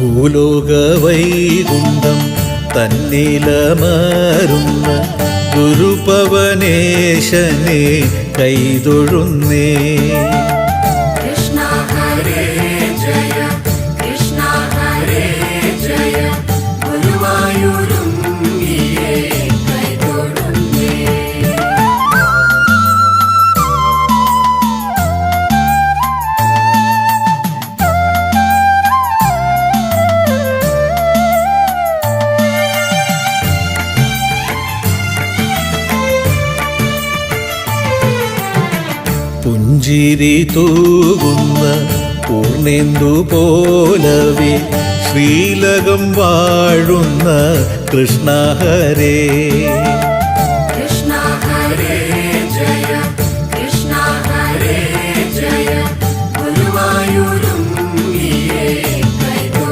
ഭൂലോക വൈകുണ്ഠം തന്നിലമരുന്ന ഗുരുപവനേശനെ കൈതൊഴുന്നേ. കൃഷ്ണ ഹരേ ജയ കൃഷ്ണ ഹരേ ജയ ഗുരുവായൂരുണ്ണിയെ കൈതൊഴുന്നേ. പുഞ്ചിരി തൂകുന്ന പൂർണേന്ദു പോലവേ ശ്രീലകം വാഴുന്ന കൃഷ്ണ ഹരേ.